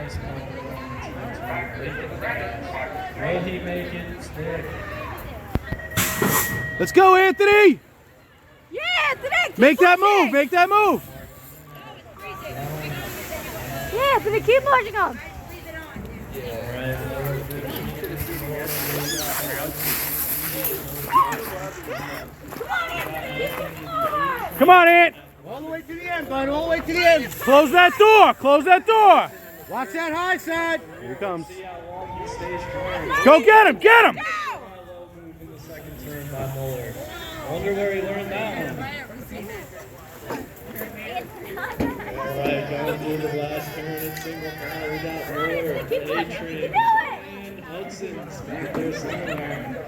nice will he make it stick? Let's go, Anthony! Yeah, Anthony! Make that move! Make that move! Yeah, Anthony, keep pushing him! Come on, Ant! All the way to the end, bud. All the way to the end. Close that door! Close that door! Watch that high side. Here he comes. Go get him! Get him! In the second turn by Muller. Wonder where he learned that one. Alright, going through the last turn in single file, we got Muller, A-Train, and Hudson's back there somewhere.